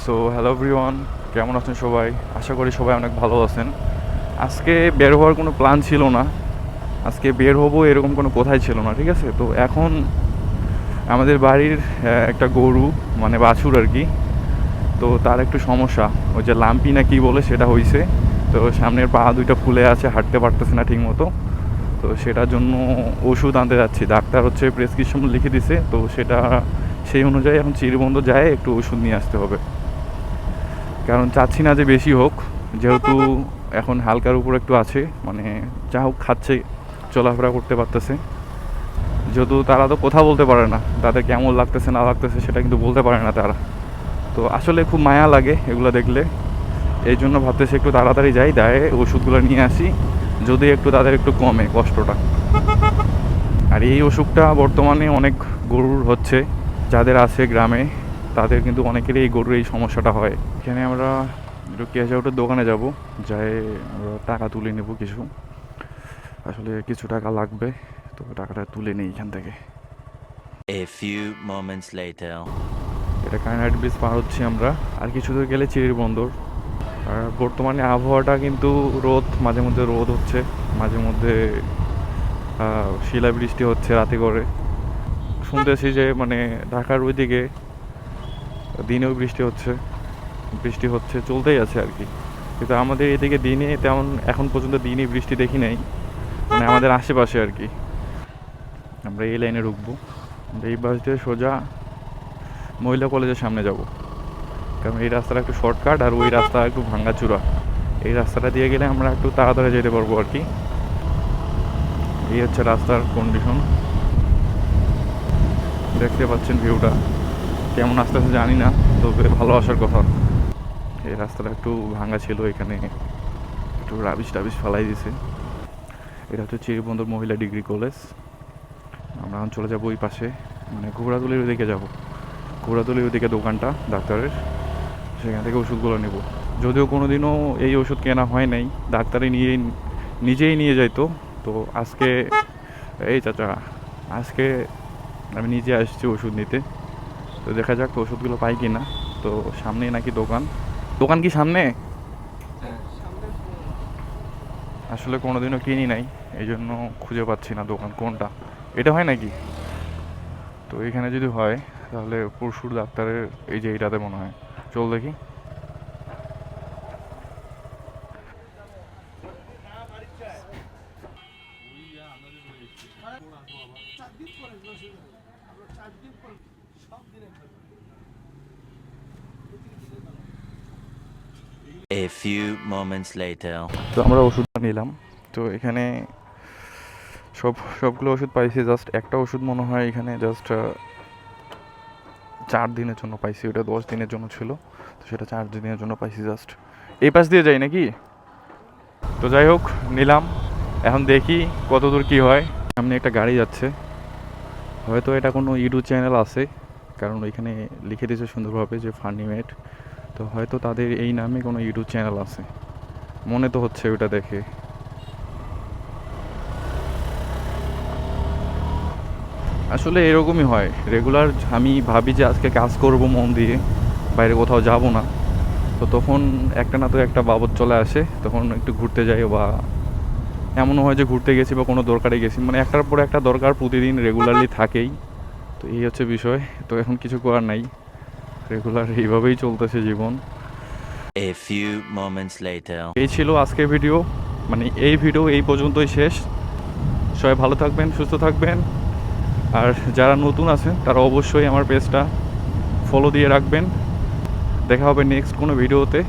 So hello everyone, কেমন আছেন সবাই? আশা করি সবাই অনেক ভালো আছেন। আজকে বের হওয়ার কোনো প্ল্যান ছিল না, আজকে বের হবো এরকম কোনো কথাই ছিল না, ঠিক আছে? তো এখন আমাদের বাড়ির একটা গরু, মানে বাছুর আর কি, তো তার একটু সমস্যা, ওই যে লাম্পি না কি বলে সেটা হয়েছে। তো সামনের পা দুইটা ফুলে আছে, হাঁটতে পারতেছে না ঠিক মতো। তো সেটার জন্য ওষুধ আনতে যাচ্ছি, ডাক্তার হচ্ছে প্রেসক্রিপশন লিখে দিছে, তো সেটা সেই অনুযায়ী এখন চিরবন্ধ যায় একটু ওষুধ নিয়ে আসতে হবে। কারণ চাচ্ছি না যে বেশি হোক, যেহেতু এখন হালকার উপর একটু আছে, মানে যা হোক খাচ্ছে, চলাফেরা করতে পারতেছে। যেহেতু তারা তো কথা বলতে পারে না, তাদের কেমন লাগতেছে না লাগতেছে সেটা কিন্তু বলতে পারে না তারা। তো আসলে খুব মায়া লাগে এগুলো দেখলে। এই জন্য ভাবতেছি একটু তাড়াতাড়ি যাই, দেয় ওষুধগুলো নিয়ে আসি, যদি একটু তাদের একটু কমে কষ্টটা। আর এই অসুখটা বর্তমানে অনেক গরুর হচ্ছে, যাদের আছে গ্রামে তাদের কিন্তু অনেকেরই এই গরুর এই সমস্যাটা হয়। এখানে আমরা একটু ক্যাশ আউটের দোকানে যাব, যাই আমরা টাকা তুলে নেব কিছু, আসলে কিছু টাকা লাগবে, তো টাকাটা তুলে নিই এখান থেকে। A few moments later. এটা কাইনাইট ব্রিজ পার হচ্ছি আমরা, আর কিছু দূর গেলে চিরির বন্দর। আর বর্তমানে আবহাওয়াটা কিন্তু রোদ, মাঝে মধ্যে রোদ হচ্ছে, মাঝে মধ্যে শিলাবৃষ্টি হচ্ছে রাতে করে। শুনতেছি যে মানে ঢাকার ওইদিকে দিনেও বৃষ্টি হচ্ছে চলতেই আছে আর কি। কিন্তু আমাদের এদিকে দিনে তেমন এখন পর্যন্ত দিনই বৃষ্টি দেখি নাই, মানে আমাদের আশেপাশে আর কি। আমরা এই লাইনে ঢুকবো, আমরা এই বাস দিয়ে সোজা মহিলা কলেজের সামনে যাব, কারণ এই রাস্তাটা একটু শর্টকাট আর ওই রাস্তা একটু ভাঙ্গাচূড়া। এই রাস্তাটা দিয়ে গেলে আমরা একটু তাড়াতাড়ি যেতে পারবো আর কি। এই হচ্ছে রাস্তার কন্ডিশন, দেখতে পাচ্ছেন ভিউটা কেমন আস্তে আস্তে জানি না, তবে ভালো আসার কথা। এই রাস্তাটা একটু ভাঙা ছিল, এখানে একটু রাবিশ টাবিশ ফালাই দিছে। এটা হচ্ছে চিরিবন্দর মহিলা ডিগ্রি কলেজ। আমরা এখন চলে যাবো ওই পাশে, মানে ঘোড়াতুলির ওদিকে যাব। ঘোড়াতুলির ওদিকে দোকানটা ডাক্তারের, সেখান থেকে ওষুধগুলো নেব। যদিও কোনো দিনও এই ওষুধ কেনা হয় নাই, ডাক্তারই নিজেই নিয়ে যাইতো। তো আজকে এই চাচা, আজকে আমি নিজে আসছি ওষুধ নিতে। তো দেখা যাক ওষুধগুলো পাই কি না। তো সামনেই নাকি দোকান, দোকান কি সামনে? আসলে কোনোদিনও কিনি নাই, এই জন্য খুঁজে পাচ্ছি না দোকান কোনটা। এটা হয় নাকি? তো এখানে যদি হয় তাহলে পরশুর ডাক্তারের এই যে এইটাতে মনে হয়। চল দেখি। A few moments later. তো আমরা ওষুধটা নিলাম। তো এখানে সবগুলো ওষুধ পাইছি, জাস্ট একটা ওষুধ মনে হয় এখানে জাস্ট 4 দিনের জন্য পাইছি, ওটা 10 দিনের জন্য ছিল, তো সেটা 4 দিনের জন্য পাইছি জাস্ট। এই পাশ দিয়ে যাই নাকি? তো যাই হোক, নিলাম। এখন দেখি কত দূর কী হয়। সামনে একটা গাড়ি যাচ্ছে, হয়তো এটা কোনো ইউটিউব চ্যানেল আছে, কারণ ওইখানে লিখে দিয়েছে সুন্দরভাবে যে ফানিমেট। তো হয়তো তাদের এই নামে কোনো ইউটিউব চ্যানেল আছে, মনে তো হচ্ছে ওটা দেখে। আসলে এরকমই হয় রেগুলার, আমি ভাবি যে আজকে কাজ করব মন দিয়ে, বাইরে কোথাও যাব না, তো তখন একটা না তো একটা বাবদ চলে আসে, তখন একটু ঘুরতে যাই, বা এমনও হয় যে ঘুরতে গেছি বা কোনো দরকারে গেছি, মানে একটার পরে একটা দরকার প্রতিদিন রেগুলারলি থাকেই। তো এই হচ্ছে বিষয়, তো এখন কিছু করার নাই, রেগুলার এইভাবেই চলতেছে জীবন। A few moments later. এই ছিল আজকের ভিডিও, মানে এই ভিডিও এই পর্যন্তই শেষ। সবাই ভালো থাকবেন, সুস্থ থাকবেন, আর যারা নতুন আছেন তারা অবশ্যই আমার পেজটা ফলো দিয়ে রাখবেন। দেখা হবে নেক্সট কোনো ভিডিওতে।